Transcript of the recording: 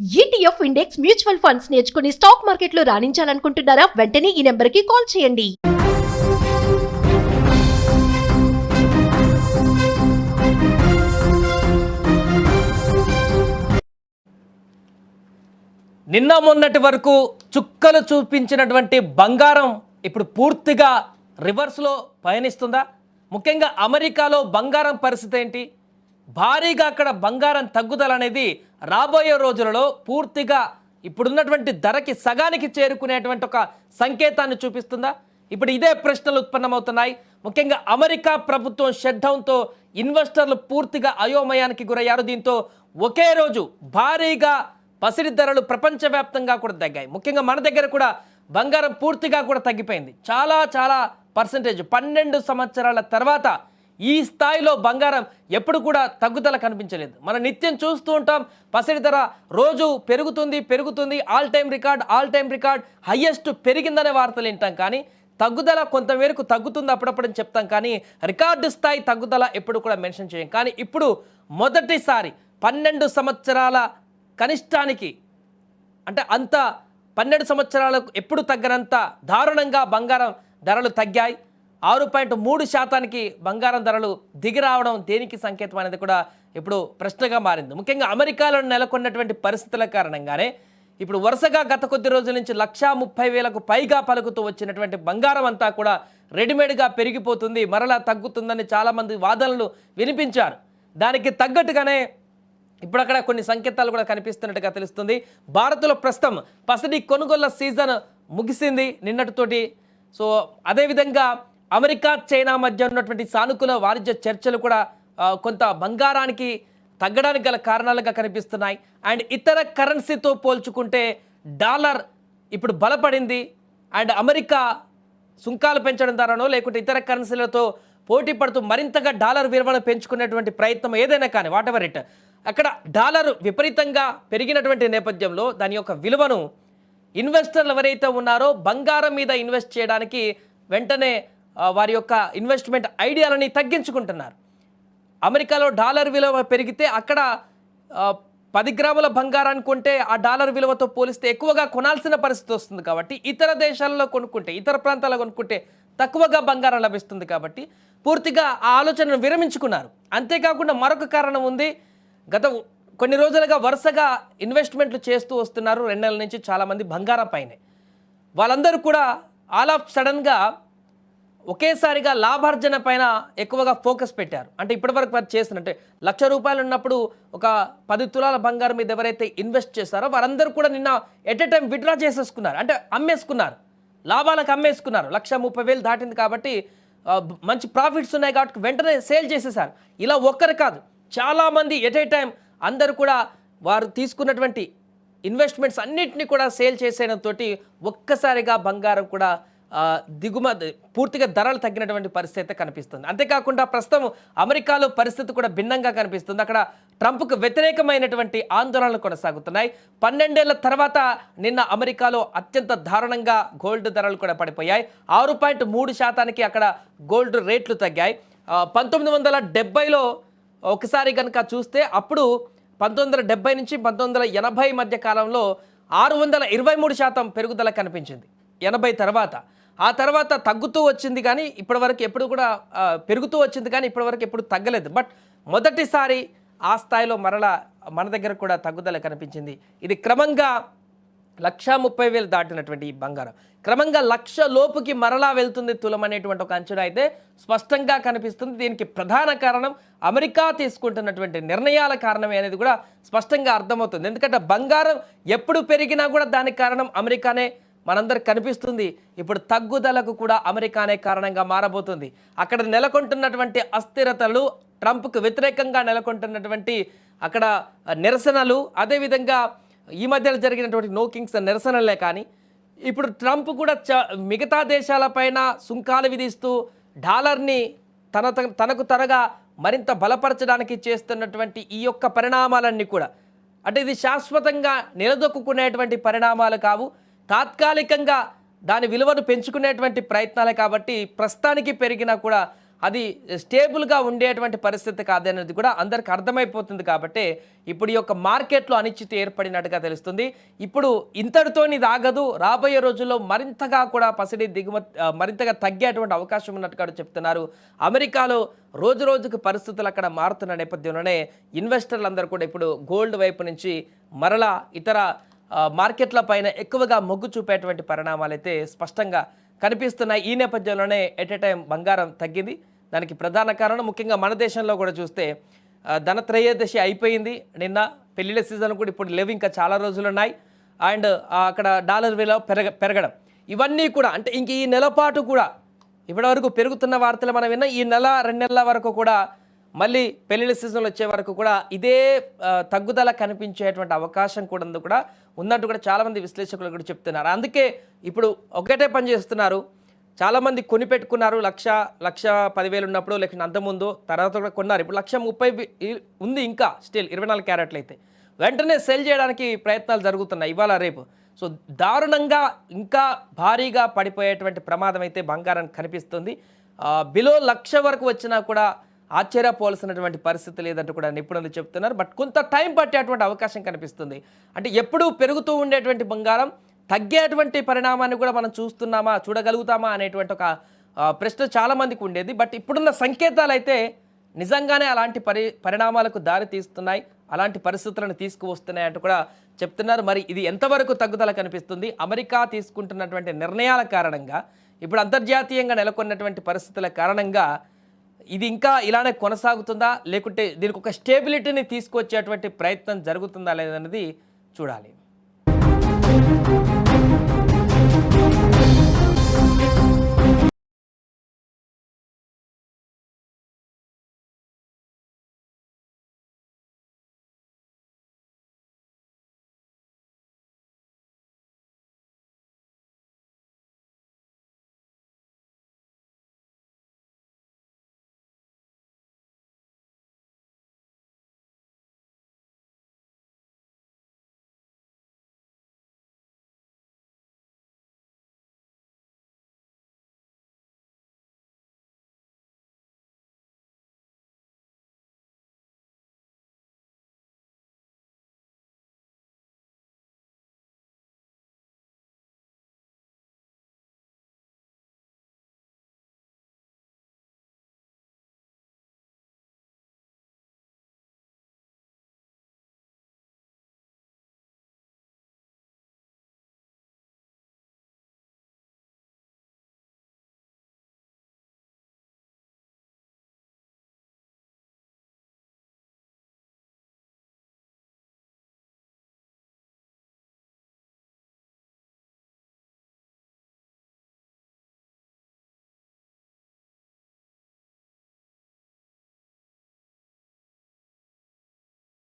ETF index mutual funds నేర్చుకుని stock మార్కెట్లో రాణించాలనుకుంటున్నారా? వెంటనే ఈ నెంబర్కి కాల్ చేయండి. నిన్న మొన్నటి వరకు చుక్కలు చూపించినటువంటి బంగారం ఇప్పుడు పూర్తిగా రివర్స్లో పయనిస్తుందా? ముఖ్యంగా అమెరికాలో బంగారం పరిస్థితి ఏంటి? భారీగా అక్కడ బంగారం తగ్గుదల అనేది రాబోయే రోజులలో పూర్తిగా ఇప్పుడున్నటువంటి ధరకి సగానికి చేరుకునేటువంటి ఒక సంకేతాన్ని చూపిస్తుందా? ఇప్పుడు ఇదే ప్రశ్నలు ఉత్పన్నమవుతున్నాయి. ముఖ్యంగా అమెరికా ప్రభుత్వం షట్డౌన్తో ఇన్వెస్టర్లు పూర్తిగా అయోమయానికి గురయ్యారు. దీంతో ఒకే రోజు భారీగా పసిడి ధరలు ప్రపంచవ్యాప్తంగా కూడా తగ్గాయి. ముఖ్యంగా మన దగ్గర కూడా బంగారం పూర్తిగా కూడా తగ్గిపోయింది. చాలా పర్సెంటేజ్ 12 సంవత్సరాల తర్వాత ఈ స్థాయిలో బంగారం ఎప్పుడు కూడా తగ్గుదల కనిపించలేదు. మనం నిత్యం చూస్తూ ఉంటాం పసిడి ధర రోజు పెరుగుతుంది, ఆల్ టైమ్ రికార్డ్ హైయెస్ట్ పెరిగిందనే వార్తలు వింటాం. కానీ తగ్గుదల కొంతమేరకు తగ్గుతుంది అప్పుడప్పుడు చెప్తాం, కానీ రికార్డు స్థాయి తగ్గుదల ఎప్పుడు కూడా మెన్షన్ చేయం. కానీ ఇప్పుడు మొదటిసారి 12 సంవత్సరాల కనిష్టానికి అంటే అంత 12 సంవత్సరాలకు ఎప్పుడు తగ్గనంత దారుణంగా బంగారం ధరలు తగ్గాయి. 6.3% బంగారం ధరలు దిగి రావడం దేనికి సంకేతం అనేది కూడా ఇప్పుడు ప్రశ్నగా మారింది. ముఖ్యంగా అమెరికాలో నెలకొన్నటువంటి పరిస్థితుల కారణంగానే ఇప్పుడు వరుసగా గత కొద్ది రోజుల నుంచి 1,30,000కు పైగా పలుకుతూ వచ్చినటువంటి బంగారం అంతా కూడా రెడీమేడ్గా పెరిగిపోతుంది, మరలా తగ్గుతుందని చాలామంది వాదనలు వినిపించారు. దానికి తగ్గట్టుగానే ఇప్పుడు అక్కడ కొన్ని సంకేతాలు కూడా కనిపిస్తున్నట్టుగా తెలుస్తుంది. భారత్లో ప్రస్తుతం పసిడి కొనుగోళ్ల సీజన్ ముగిసింది నిన్నటితోటి. సో అదేవిధంగా అమెరికా చైనా మధ్య ఉన్నటువంటి సానుకూల వాణిజ్య చర్చలు కూడా కొంత బంగారానికి తగ్గడానికి గల కారణాలుగా కనిపిస్తున్నాయి. అండ్ ఇతర కరెన్సీతో పోల్చుకుంటే డాలర్ ఇప్పుడు బలపడింది. అండ్ అమెరికా సుంకాలు పెంచడం ద్వారానో లేకుంటే ఇతర కరెన్సీలతో పోటీ పడుతూ మరింతగా డాలర్ విలువను పెంచుకునేటువంటి ప్రయత్నం ఏదైనా కానీ వాట్ ఎవర్ ఇట్, అక్కడ డాలర్ విపరీతంగా పెరిగినటువంటి నేపథ్యంలో దాని యొక్క విలువను ఇన్వెస్టర్లు ఎవరైతే ఉన్నారో బంగారం మీద ఇన్వెస్ట్ చేయడానికి వెంటనే వారి యొక్క ఇన్వెస్ట్మెంట్ ఐడియాలని తగ్గించుకుంటున్నారు. అమెరికాలో డాలర్ విలువ పెరిగితే అక్కడ 10 గ్రాముల బంగారాన్ని కొంటే ఆ డాలర్ విలువతో పోలిస్తే ఎక్కువగా కొనాల్సిన పరిస్థితి వస్తుంది. కాబట్టి ఇతర దేశాలలో కొనుక్కుంటే, ఇతర ప్రాంతాల్లో కొనుక్కుంటే తక్కువగా బంగారం లభిస్తుంది. కాబట్టి పూర్తిగా ఆ ఆలోచనను విరమించుకున్నారు. అంతేకాకుండా మరొక కారణం ఉంది. గత కొన్ని రోజులుగా వరుసగా ఇన్వెస్ట్మెంట్లు చేస్తూ వస్తున్నారు 2 నెలల నుంచి చాలామంది బంగారం పైనే. వాళ్ళందరూ కూడా ఆల్ ఆఫ్ సడన్గా ఒకేసారిగా లాభార్జన పైన ఎక్కువగా ఫోకస్ పెట్టారు. అంటే ఇప్పటివరకు వారు చేసినట్టే ₹1,00,000 ఉన్నప్పుడు ఒక 10 తులాల బంగారం మీద ఎవరైతే ఇన్వెస్ట్ చేస్తారో వారందరూ కూడా నిన్న ఎట్ ఎ టైం విత్డ్రా చేసేసుకున్నారు. అంటే అమ్మేసుకున్నారు, లాభాలకు అమ్మేసుకున్నారు. 1,30,000 దాటింది కాబట్టి మంచి ప్రాఫిట్స్ ఉన్నాయి కాబట్టి వెంటనే సేల్ చేసేసారు. ఇలా ఒక్కరు కాదు, చాలామంది ఎట్ ఏ టైం అందరూ కూడా వారు తీసుకున్నటువంటి ఇన్వెస్ట్మెంట్స్ అన్నింటినీ కూడా సేల్ చేసేయడంతో ఒక్కసారిగా బంగారం కూడా పూర్తిగా ధరలు తగ్గినటువంటి పరిస్థితి కనిపిస్తుంది. అంతేకాకుండా ప్రస్తుతం అమెరికాలో పరిస్థితి కూడా భిన్నంగా కనిపిస్తుంది. అక్కడ ట్రంప్కు వ్యతిరేకమైనటువంటి ఆందోళనలు కొనసాగుతున్నాయి. 12 ఏళ్ల తర్వాత నిన్న అమెరికాలో అత్యంత దారుణంగా గోల్డ్ ధరలు కూడా పడిపోయాయి. 6.3% అక్కడ గోల్డ్ రేట్లు తగ్గాయి. 1970లో ఒకసారి కనుక చూస్తే అప్పుడు 1970 నుంచి 1980 మధ్య కాలంలో 623% పెరుగుదల కనిపించింది 80 తర్వాత. ఆ తర్వాత తగ్గుతూ వచ్చింది కానీ ఇప్పటివరకు ఎప్పుడు కూడా పెరుగుతూ వచ్చింది కానీ ఇప్పటివరకు ఎప్పుడు తగ్గలేదు. బట్ మొదటిసారి ఆ స్థాయిలో మరలా మన దగ్గర కూడా తగ్గుదల కనిపించింది. ఇది క్రమంగా 1,30,000 దాటినటువంటి ఈ బంగారం క్రమంగా 1,00,000 లోపుకి మరలా వెళ్తుంది తులం అనేటువంటి ఒక అంచనా అయితే స్పష్టంగా కనిపిస్తుంది. దీనికి ప్రధాన కారణం అమెరికా తీసుకుంటున్నటువంటి నిర్ణయాల కారణమే అనేది కూడా స్పష్టంగా అర్థమవుతుంది. ఎందుకంటే బంగారం ఎప్పుడు పెరిగినా కూడా దానికి కారణం అమెరికానే మనందరికి కనిపిస్తుంది. ఇప్పుడు తగ్గుదలకు కూడా అమెరికానే కారణంగా మారబోతుంది. అక్కడ నెలకొంటున్నటువంటి అస్థిరతలు, ట్రంప్కు వ్యతిరేకంగా నెలకొంటున్నటువంటి అక్కడ నిరసనలు, అదేవిధంగా ఈ మధ్యలో జరిగినటువంటి నో కింగ్స్ నిరసనలే కానీ ఇప్పుడు ట్రంప్ కూడా మిగతా దేశాలపైన సుంకాలు విధిస్తూ డాలర్ని తనకు త్వరగా మరింత బలపరచడానికి చేస్తున్నటువంటి ఈ యొక్క పరిణామాలన్నీ కూడా అంటే ఇది శాశ్వతంగా నిలదొక్కునేటువంటి పరిణామాలు కావు, తాత్కాలికంగా దాని విలువను పెంచుకునేటువంటి ప్రయత్నాలే. కాబట్టి ప్రస్తుతానికి పెరిగినా కూడా అది స్టేబుల్గా ఉండేటువంటి పరిస్థితి కాదనేది కూడా అందరికి అర్థమైపోతుంది. కాబట్టి ఇప్పుడు ఈ యొక్క మార్కెట్లో అనిశ్చితి ఏర్పడినట్టుగా తెలుస్తుంది. ఇప్పుడు ఇంతటితోని ఇది ఆగదు, రాబోయే రోజుల్లో మరింతగా కూడా పసిడి దిగుమతి మరింతగా తగ్గేటువంటి అవకాశం ఉన్నట్టుగా చెప్తున్నారు. అమెరికాలో రోజు రోజుకు పరిస్థితులు అక్కడ మారుతున్న నేపథ్యంలోనే ఇన్వెస్టర్లు అందరూ కూడా ఇప్పుడు గోల్డ్ వైపు నుంచి మరలా ఇతర మార్కెట్ల పైన ఎక్కువగా మొగ్గు చూపేటువంటి పరిణామాలు అయితే స్పష్టంగా కనిపిస్తున్నాయి. ఈ నేపథ్యంలోనే ఎట్ ఏ టైం బంగారం తగ్గింది. దానికి ప్రధాన కారణం ముఖ్యంగా మన దేశంలో కూడా చూస్తే ధనత్రయోదశి అయిపోయింది నిన్న. పెళ్లిళ్ళ సీజన్ కూడా ఇప్పుడు లేవు, ఇంకా చాలా రోజులు ఉన్నాయి. అండ్ అక్కడ డాలర్ విలువ పెరగడం ఇవన్నీ కూడా అంటే ఇంక ఈ నెల పాటు కూడా ఇప్పటివరకు పెరుగుతున్న వార్తలు మనం విన్నాం. ఈ నెల 2 నెలల వరకు కూడా మళ్ళీ పెళ్లిళ్ళ సీజన్లు వచ్చే వరకు కూడా ఇదే తగ్గుదల కనిపించేటువంటి అవకాశం కూడా ఉన్నట్టు కూడా చాలామంది విశ్లేషకులు కూడా చెప్తున్నారు. అందుకే ఇప్పుడు ఒకటే పని చేస్తున్నారు. చాలామంది కొని పెట్టుకున్నారు, 1,10,000 ఉన్నప్పుడు, లేకపోతే అంతకుముందు తర్వాత కూడా కొన్నారు. ఇప్పుడు 1,30,000 ఉంది ఇంకా స్టిల్ 24 క్యారెట్లు అయితే వెంటనే సెల్ చేయడానికి ప్రయత్నాలు జరుగుతున్నాయి ఇవాళ రేపు. సో దారుణంగా ఇంకా భారీగా పడిపోయేటువంటి ప్రమాదం అయితే బంగారానికి కనిపిస్తుంది. బిలో 1,00,000 వరకు వచ్చినా కూడా ఆశ్చర్యపోవాల్సినటువంటి పరిస్థితి లేదంటూ కూడా నిపుణులు చెప్తున్నారు. బట్ కొంత టైం పట్టేటువంటి అవకాశం కనిపిస్తుంది. అంటే ఎప్పుడూ పెరుగుతూ ఉండేటువంటి బంగారం తగ్గేటువంటి పరిణామాన్ని కూడా మనం చూడగలుగుతామా అనేటువంటి ఒక ప్రశ్న చాలామందికి ఉండేది. బట్ ఇప్పుడున్న సంకేతాలు అయితే నిజంగానే అలాంటి పరిణామాలకు దారి తీస్తున్నాయి, అలాంటి పరిస్థితులను తీసుకువస్తున్నాయి అంటూ కూడా చెప్తున్నారు. మరి ఇది ఎంతవరకు తగ్గుదల కనిపిస్తుంది? అమెరికా తీసుకుంటున్నటువంటి నిర్ణయాల కారణంగా, ఇప్పుడు అంతర్జాతీయంగా నెలకొన్నటువంటి పరిస్థితుల కారణంగా ఇది ఇంకా ఇలానే కొనసాగుతుందా, లేకుంటే దీనికి ఒక స్టేబిలిటీని తీసుకొచ్చేటువంటి ప్రయత్నం జరుగుతుందా లేదన్నది చూడాలి.